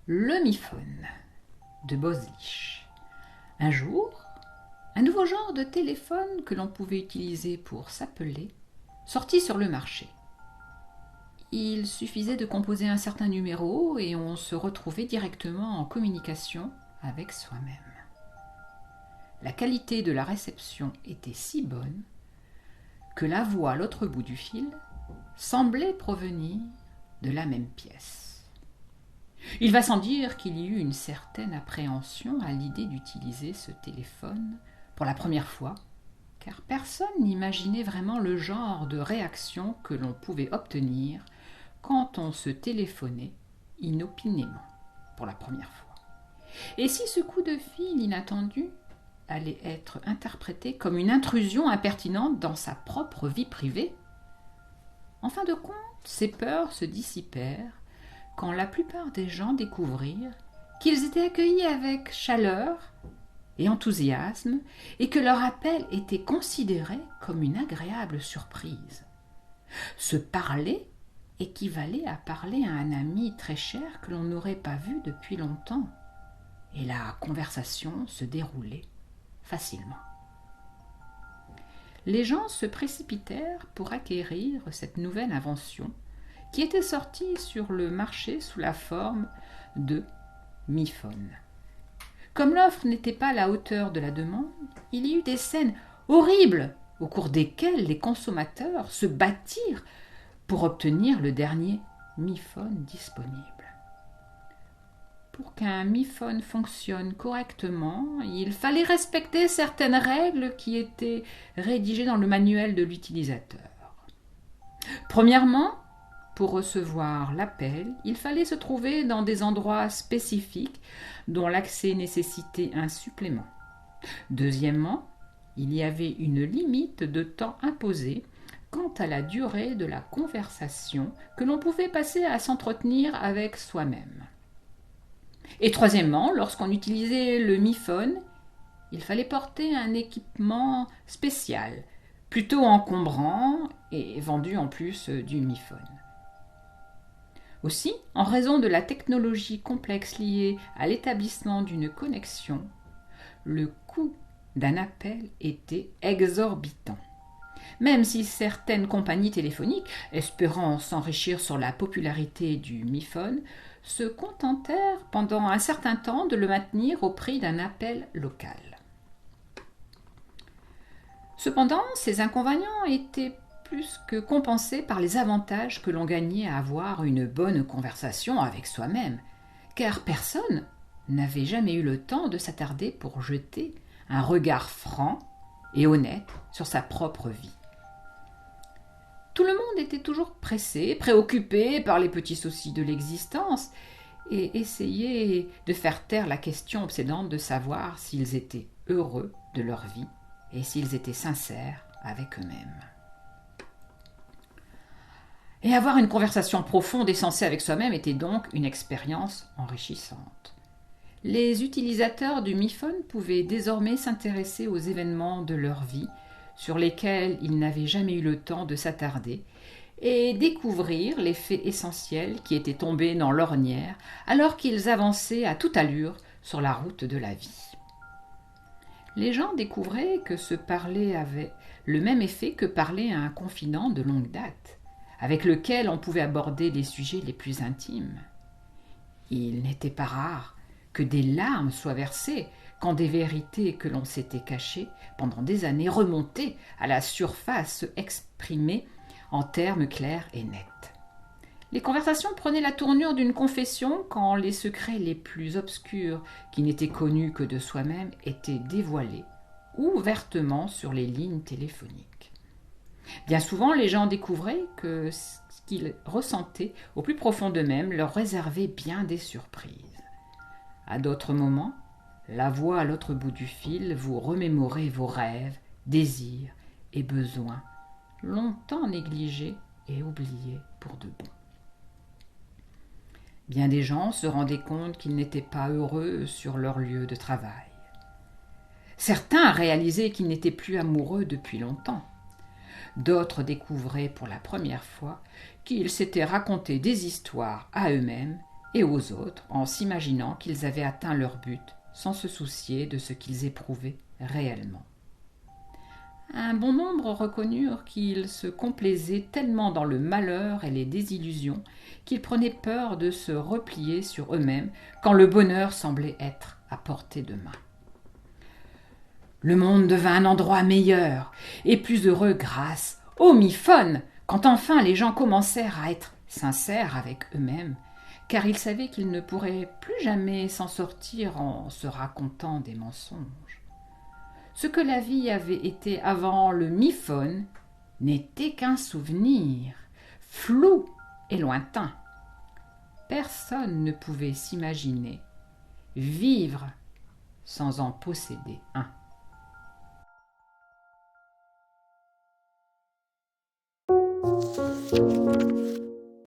Le MiPhone de Boslich. Un jour, un nouveau genre de téléphone que l'on pouvait utiliser pour s'appeler sortit sur le marché. Il suffisait de composer un certain numéro et on se retrouvait directement en communication avec soi-même. La qualité de la réception était si bonne que la voix à l'autre bout du fil semblait provenir de la même pièce. Il va sans dire qu'il y eut une certaine appréhension à l'idée d'utiliser ce téléphone pour la première fois, car personne n'imaginait vraiment le genre de réaction que l'on pouvait obtenir quand on se téléphonait inopinément pour la première fois. Et si ce coup de fil inattendu allait être interprété comme une intrusion impertinente dans sa propre vie privée? En fin de compte, ces peurs se dissipèrent quand la plupart des gens découvrirent qu'ils étaient accueillis avec chaleur et enthousiasme et que leur appel était considéré comme une agréable surprise. Se parler équivalait à parler à un ami très cher que l'on n'aurait pas vu depuis longtemps, et la conversation se déroulait facilement. Les gens se précipitèrent pour acquérir cette nouvelle invention qui était sortie sur le marché sous la forme de MiPhone. Comme l'offre n'était pas à la hauteur de la demande, il y eut des scènes horribles au cours desquelles les consommateurs se battirent pour obtenir le dernier MiPhone disponible. Pour qu'un MiPhone fonctionne correctement, il fallait respecter certaines règles qui étaient rédigées dans le manuel de l'utilisateur. Premièrement, pour recevoir l'appel, il fallait se trouver dans des endroits spécifiques dont l'accès nécessitait un supplément. Deuxièmement, il y avait une limite de temps imposée quant à la durée de la conversation que l'on pouvait passer à s'entretenir avec soi-même. Et troisièmement, lorsqu'on utilisait le MiPhone, il fallait porter un équipement spécial, plutôt encombrant et vendu en plus du MiPhone. Aussi, en raison de la technologie complexe liée à l'établissement d'une connexion, le coût d'un appel était exorbitant. Même si certaines compagnies téléphoniques, espérant s'enrichir sur la popularité du MiPhone, se contentèrent pendant un certain temps de le maintenir au prix d'un appel local. Cependant, ces inconvénients étaient plus que compensés par les avantages que l'on gagnait à avoir une bonne conversation avec soi-même, car personne n'avait jamais eu le temps de s'attarder pour jeter un regard franc et honnête sur sa propre vie. Tout le monde était toujours pressé, préoccupé par les petits soucis de l'existence et essayait de faire taire la question obsédante de savoir s'ils étaient heureux de leur vie et s'ils étaient sincères avec eux-mêmes. Et avoir une conversation profonde et sensée avec soi-même était donc une expérience enrichissante. Les utilisateurs du MiPhone pouvaient désormais s'intéresser aux événements de leur vie sur lesquels ils n'avaient jamais eu le temps de s'attarder et découvrir les faits essentiels qui étaient tombés dans l'ornière alors qu'ils avançaient à toute allure sur la route de la vie. Les gens découvraient que se parler avait le même effet que parler à un confident de longue date, avec lequel on pouvait aborder les sujets les plus intimes. Il n'était pas rare que des larmes soient versées quand des vérités que l'on s'était cachées pendant des années remontaient à la surface exprimées en termes clairs et nets. Les conversations prenaient la tournure d'une confession quand les secrets les plus obscurs, qui n'étaient connus que de soi-même, étaient dévoilés ouvertement sur les lignes téléphoniques. Bien souvent, les gens découvraient que ce qu'ils ressentaient au plus profond d'eux-mêmes leur réservait bien des surprises. À d'autres moments, la voix à l'autre bout du fil vous remémorait vos rêves, désirs et besoins, longtemps négligés et oubliés pour de bon. Bien des gens se rendaient compte qu'ils n'étaient pas heureux sur leur lieu de travail. Certains réalisaient qu'ils n'étaient plus amoureux depuis longtemps. D'autres découvraient pour la première fois qu'ils s'étaient raconté des histoires à eux-mêmes et aux autres en s'imaginant qu'ils avaient atteint leur but sans se soucier de ce qu'ils éprouvaient réellement. Un bon nombre reconnurent qu'ils se complaisaient tellement dans le malheur et les désillusions qu'ils prenaient peur de se replier sur eux-mêmes quand le bonheur semblait être à portée de main. Le monde devint un endroit meilleur et plus heureux grâce au miphone, quand enfin les gens commencèrent à être sincères avec eux-mêmes, car ils savaient qu'ils ne pourraient plus jamais s'en sortir en se racontant des mensonges. Ce que la vie avait été avant le miphone n'était qu'un souvenir, flou et lointain. Personne ne pouvait s'imaginer vivre sans en posséder un.